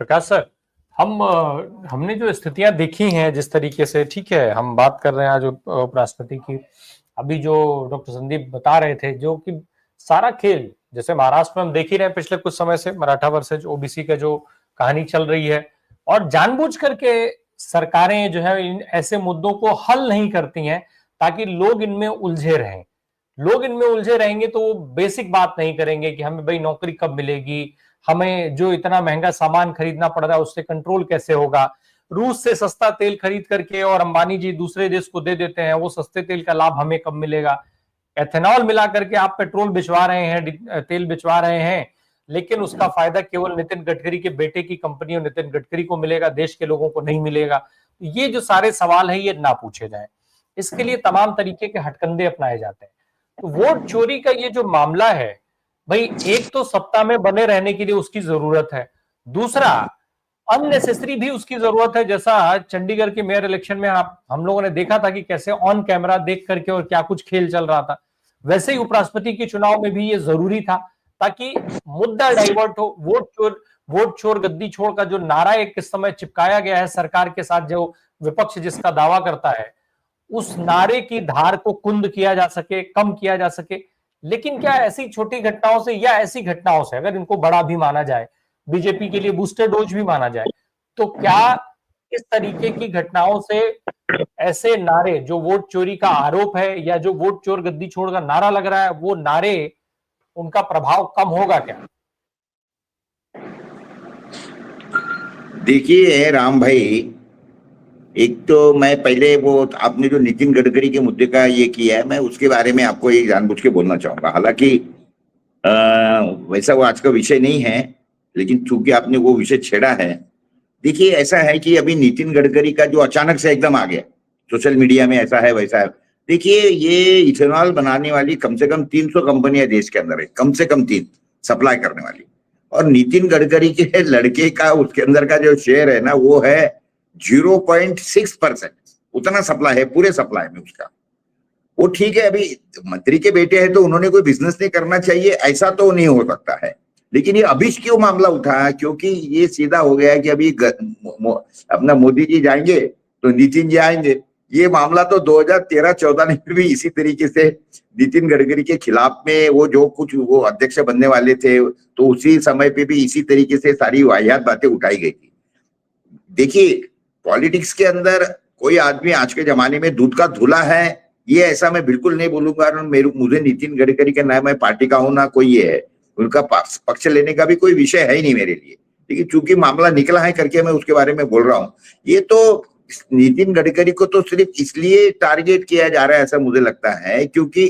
प्रकाश sir, हमने जो स्थितियां देखी हैं जिस तरीके से, ठीक है, हम बात कर रहे हैं आज उपराष्ट्रपति की। अभी जो डॉक्टर संदीप बता रहे थे, जो कि सारा खेल जैसे महाराष्ट्र में हम देख ही रहे हैं पिछले कुछ समय से, मराठा वर्सेज ओबीसी का जो कहानी चल रही है, और जानबूझ करके सरकारें जो है इन ऐसे मुद्दों को हल नहीं करती हैं ताकि लोग इनमें उलझे रहें। लोग इनमें उलझे रहेंगे तो वो बेसिक बात नहीं करेंगे कि हमें भाई नौकरी कब मिलेगी, हमें जो इतना महंगा सामान खरीदना पड़ रहा है उससे कंट्रोल कैसे होगा। रूस से सस्ता तेल खरीद करके और अंबानी जी दूसरे देश को दे देते हैं, वो सस्ते तेल का लाभ हमें कब मिलेगा। एथेनॉल मिला करके आप पेट्रोल बिचवा रहे हैं, तेल बिचवा रहे हैं, लेकिन उसका फायदा केवल नितिन गडकरी के बेटे की कंपनी और नितिन गडकरी को मिलेगा, देश के लोगों को नहीं मिलेगा। ये जो सारे सवाल है ये ना पूछे जाएं, इसके लिए तमाम तरीके के हटकंडे अपनाए जाते हैं। तो वोट चोरी का ये जो मामला है, भाई एक तो सत्ता में बने रहने के लिए उसकी जरूरत है, दूसरा अननेसेसरी भी उसकी जरूरत है। जैसा चंडीगढ़ के मेयर इलेक्शन में आप हम लोगों ने देखा था कि कैसे ऑन कैमरा देख करके और क्या कुछ खेल चल रहा था, वैसे ही उपराष्ट्रपति के चुनाव में भी ये जरूरी था ताकि मुद्दा डाइवर्ट हो। वोट चोर गद्दी छोड़ का जो नारा एक इस समय चिपकाया गया है सरकार के साथ, जो विपक्ष जिसका दावा करता है, उस नारे की धार को कुंद किया जा सके, कम किया जा सके। लेकिन क्या ऐसी छोटी घटनाओं से या ऐसी घटनाओं से, अगर इनको बड़ा भी माना जाए, बीजेपी के लिए बूस्टर डोज भी माना जाए, तो क्या इस तरीके की घटनाओं से ऐसे नारे, जो वोट चोरी का आरोप है या जो वोट चोर गद्दी छोड़ का नारा लग रहा है, वो नारे, उनका प्रभाव कम होगा क्या? देखिए राम भाई, एक तो मैं पहले वो आपने जो नितिन गडकरी के मुद्दे का ये किया है, मैं उसके बारे में आपको एक जानबूझ के बोलना चाहूंगा। हालांकि अ, वैसा वो आज का विषय नहीं है, लेकिन चूंकि आपने वो विषय छेड़ा है। देखिए ऐसा है कि अभी नितिन गडकरी का जो अचानक से एकदम आ गया सोशल मीडिया में, ऐसा है वैसा है। देखिए ये इथेनॉल बनाने वाली कम से कम 300 कंपनियां देश के अंदर है, कम से कम 3 सप्लाई करने वाली। और नितिन गडकरी के लड़के का उसके अंदर का जो शेयर है ना, वो है 0.6%। उतना सप्लाई है पूरे सप्लाई में उसका। वो ठीक है, अभी मंत्री के बेटे हैं तो उन्होंने कोई बिजनेस नहीं करना चाहिए ऐसा तो नहीं हो सकता है। लेकिन ये अभी क्यों मामला उठा, क्योंकि ये सीधा हो गया है कि अभी अपना मोदी जी जाएंगे तो नितिन जी आएंगे। ये मामला तो 2013-14 में भी इसी तरीके से नितिन गडकरी के खिलाफ में वो जो कुछ वो अध्यक्ष बनने वाले थे, तो उसी समय पे भी इसी तरीके से सारी वाहियात बातें उठाई गई थी। देखिए पॉलिटिक्स के अंदर कोई आदमी आज के जमाने में दूध का धुला है, ये ऐसा मैं बिल्कुल नहीं बोलूंगा। मुझे नितिन गडकरी का ना मैं पार्टी का हूं ना कोई ये है, उनका पक्ष लेने का भी कोई विषय है ही नहीं मेरे लिए। लेकिन चूंकि मामला निकला है करके मैं उसके बारे में बोल रहा हूँ। ये तो नितिन गडकरी को तो सिर्फ इसलिए टारगेट किया जा रहा है ऐसा मुझे लगता है, क्योंकि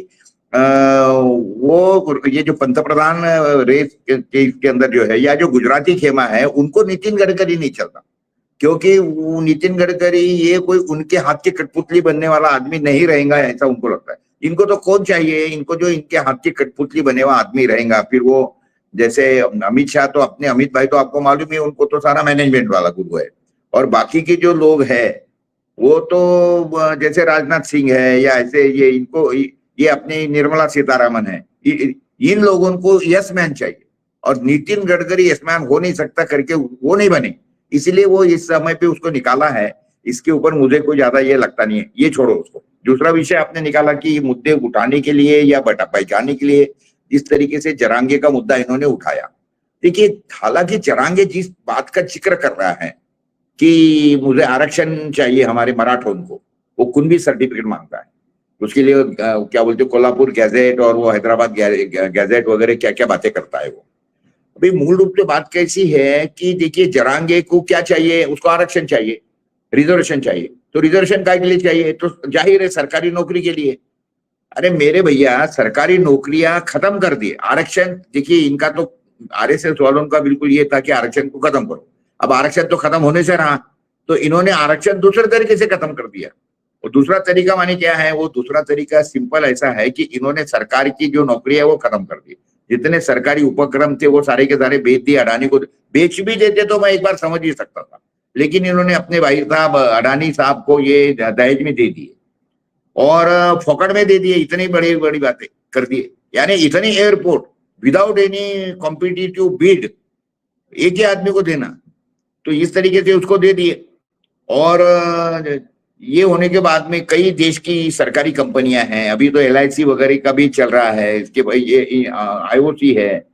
वो ये जो पंतप्रधान रेस के अंदर जो है, या जो गुजराती खेमा है, उनको नितिन गडकरी नहीं चलता। क्योंकि वो नितिन गडकरी ये कोई उनके हाथ की कठपुतली बनने वाला आदमी नहीं रहेगा ऐसा उनको लगता है। इनको तो कौन चाहिए, इनको जो इनके हाथ की कठपुतली बने हुआ आदमी रहेगा। फिर वो जैसे अमित शाह, तो अपने अमित भाई तो आपको मालूम है, उनको तो सारा मैनेजमेंट वाला गुरु है। और बाकी के जो लोग हैं वो तो जैसे राजनाथ सिंह है, या ऐसे ये इनको ये अपनी निर्मला सीतारामन है, इन लोगों को यस मैन चाहिए। और नितिन गडकरी यस मैन हो नहीं सकता करके वो नहीं बने, इसलिए वो इस समय पे उसको निकाला है। इसके ऊपर मुझे कोई ज्यादा ये लगता नहीं है, ये छोड़ो उसको। दूसरा विषय आपने निकाला कि मुद्दे उठाने के लिए या बचाने के लिए जिस तरीके से जरांगे का मुद्दा इन्होंने उठाया। देखिए हालांकि जरांगे जिस बात का जिक्र कर रहा है कि मुझे आरक्षण चाहिए हमारे मराठों को, वो कुणबी सर्टिफिकेट मांगता है। उसके लिए क्या बोलते कोल्हापुर गैजेट और वो हैदराबाद गैजेट वगैरह क्या क्या बातें करता है वो। अभी मूल रूप से बात कैसी है कि देखिए जरांगे को क्या चाहिए, उसको आरक्षण चाहिए, रिजर्वेशन चाहिए। तो रिजर्वेशन काय के लिए चाहिए, तो जाहिर है सरकारी नौकरी के लिए। अरे मेरे भैया सरकारी नौकरियां खत्म कर दिए, आरक्षण देखिए इनका तो आरएसएस वालों का बिल्कुल ये था कि आरक्षण को खत्म करो। अब आरक्षण तो खत्म होने से रहा, तो इन्होंने आरक्षण दूसरे तरीके से खत्म कर दिया। और दूसरा तरीका माने क्या है, वो दूसरा तरीका सिंपल ऐसा है कि इन्होंने सरकार की जो नौकरी है वो खत्म कर दी। जितने सरकारी उपक्रम थे वो सारे के सारे बेच दिए अडानी को। बेच भी देते तो मैं एक बार समझ ही सकता था, लेकिन इन्होंने अपने भाई साहब अडानी साहब को ये दहेज में दे दिए और फोकट में दे दिए। इतनी बड़ी बड़ी बातें कर दिए, यानी इतनी airport without any competitive bid एक ही आदमी को देना। तो इस तरीके से उसको दे दिए। और ये होने के बाद में कई देश की सरकारी कंपनियां हैं, अभी तो LIC वगैरह का भी चल रहा है, इसके भाई ये IOC है,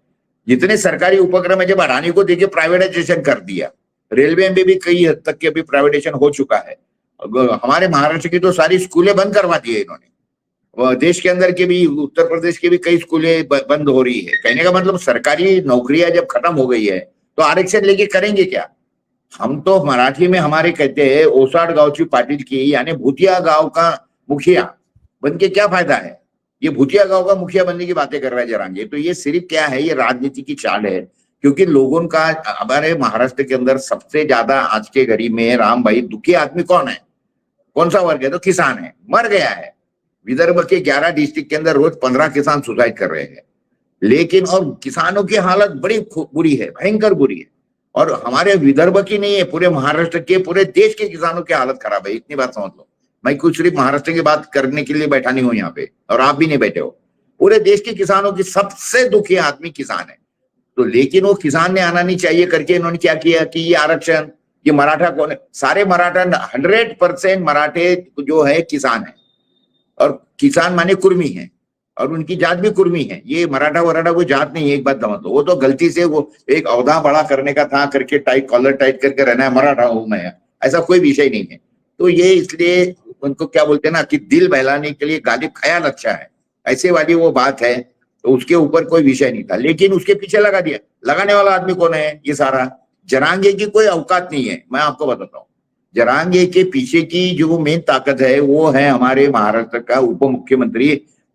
जितने सरकारी उपक्रम है जब अडानी को देके प्राइवेटाइजेशन कर दिया। रेलवे में भी कई हद तक के अभी प्राइवेटाइजेशन हो चुका है। हमारे महाराष्ट्र की तो सारी स्कूलें बंद करवा दी है इन्होंने। देश के अंदर के भी, उत्तर प्रदेश की भी कई स्कूलें बंद हो रही है। कहने का मतलब सरकारी नौकरियां जब खत्म हो गई है तो आरक्षण लेके करेंगे क्या? हम तो मराठी में हमारे कहते हैं ओसाड गांवची पाटील की, यानी भूतिया गांव का मुखिया बन के क्या फायदा है? ये भूतिया गांव का मुखिया बनने की बातें कर रहा है जरांगे। तो ये सिर्फ क्या है, ये राजनीति की चाल है। क्योंकि लोगों का, हमारे महाराष्ट्र के अंदर सबसे ज्यादा आज के घड़ी में राम भाई दुखी आदमी कौन है, कौन सा वर्ग है? तो किसान है, मर गया है। विदर्भ के 11 डिस्ट्रिक्ट के अंदर रोज 15 किसान सुसाइड कर रहे हैं। लेकिन और किसानों की हालत बड़ी बुरी है, भयंकर बुरी है। और हमारे विदर्भ की नहीं है, पूरे महाराष्ट्र के, पूरे देश के किसानों की हालत खराब है। इतनी बात समझ लो। मैं कुछ सिर्फ महाराष्ट्र की बात करने के लिए बैठा नहीं हूं यहाँ पे, और आप भी नहीं बैठे हो। पूरे देश के किसानों की सबसे दुखी आदमी किसान है। तो लेकिन वो किसान ने आना नहीं चाहिए करके इन्होंने क्या किया कि ये आरक्षण, ये मराठा कौन है? सारे मराठा 100% मराठे जो है किसान है। और किसान माने कुर्मी है, और उनकी जात भी कुर्मी है। ये मराठा वराठा कोई जात नहीं है, एक बात समझ लो। वो तो गलती से वो एक औहदा बड़ा करने का था करके टाइट कॉलर टाइट करके रहना है, मराठा हूं मैं, ऐसा कोई विषय नहीं है। तो ये इसलिए उनको क्या बोलते हैं ना कि दिल बहलाने के लिए गालिब ख्याल अच्छा है, ऐसे वाली वो बात है। तो उसके ऊपर कोई विषय नहीं था, लेकिन उसके पीछे लगा दिया। लगाने वाला आदमी कौन है? ये सारा जरांगे की कोई औकात नहीं है, मैं आपको बताता हूँ। जरांगे के पीछे की जो मेन ताकत है वो है हमारे महाराष्ट्र का उप मुख्यमंत्री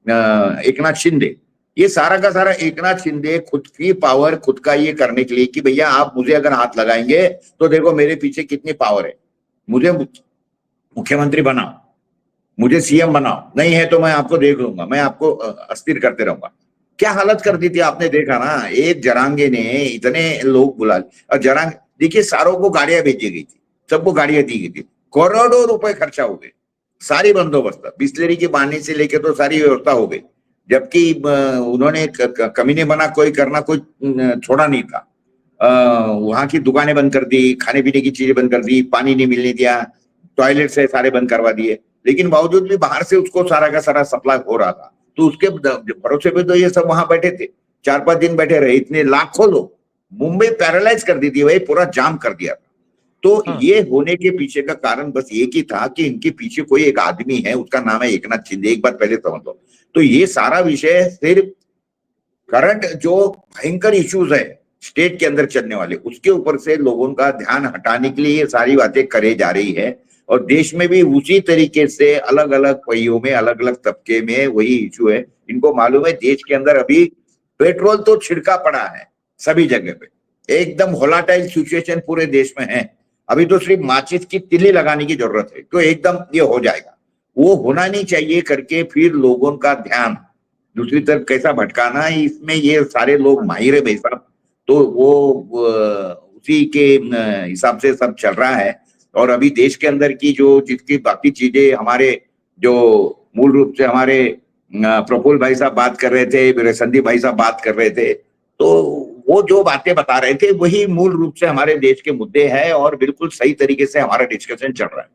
एकनाथ शिंदे। ये सारा का सारा एकनाथ शिंदे खुद की पावर, खुद का ये करने के लिए कि भैया आप मुझे अगर हाथ लगाएंगे तो देखो मेरे पीछे कितनी पावर है, मुझे मुख्यमंत्री बनाओ, मुझे CM बनाओ, नहीं है तो मैं आपको देख लूंगा, मैं आपको अस्थिर करते रहूंगा। क्या हालत कर दी थी आपने देखा ना। एक जरांगे ने इतने लोग बुला, और जरांगे देखिए सारों को गाड़ियां भेजी गई थी, सबको गाड़ियां दी गई थी, करोड़ों रुपए खर्चा हो गए, सारी बंदोबस्त, बिस्लेरी के बहाने से लेके तो सारी व्यवस्था हो गई। जबकि उन्होंने कमीने बना कोई करना कोई छोड़ा नहीं था। वहां की दुकानें बंद कर दी, खाने पीने की चीजें बंद कर दी, पानी नहीं मिलने दिया, टॉयलेट से सारे बंद करवा दिए। लेकिन बावजूद भी बाहर से उसको सारा का सारा सप्लाई हो रहा था। तो उसके भरोसे पे तो ये सब वहां बैठे थे, 4-5 दिन बैठे रहे, इतने लाखों लोग। मुंबई पैरालाइज कर दी थी भाई, पूरा जाम कर दिया था। तो ये होने के पीछे का कारण बस एक ही था कि इनके पीछे कोई एक आदमी है, उसका नाम है एकनाथ शिंदे। एक बात पहले समझ लो। तो ये सारा विषय सिर्फ करंट जो भयंकर इश्यूज है स्टेट के अंदर चलने वाले, उसके ऊपर से लोगों का ध्यान हटाने के लिए ये सारी बातें करे जा रही है। और देश में भी उसी तरीके से अलग अलग पहियों में, अलग अलग तबके में वही इशू है। इनको मालूम है देश के अंदर अभी पेट्रोल तो छिड़का पड़ा है सभी जगह पे, एकदम वोलाटाइल सिचुएशन पूरे देश में है। अभी तो सिर्फ माचिस की तिल्ली लगाने की जरूरत है तो एकदम ये हो जाएगा। वो होना नहीं चाहिए करके फिर लोगों का ध्यान दूसरी तरफ कैसा भटकाना है, इसमें ये सारे लोग माहिर है भाई साहब। तो वो उसी के हिसाब से सब चल रहा है। और अभी देश के अंदर की जो जिसकी बाकी चीजें, हमारे जो मूल रूप से हमारे प्रफुल्ल भाई साहब बात कर रहे थे, मेरे संदीप भाई साहब बात कर रहे थे, तो वो जो बातें बता रहे थे वही मूल रूप से हमारे देश के मुद्दे हैं और बिल्कुल सही तरीके से हमारा डिस्कशन चल रहा है।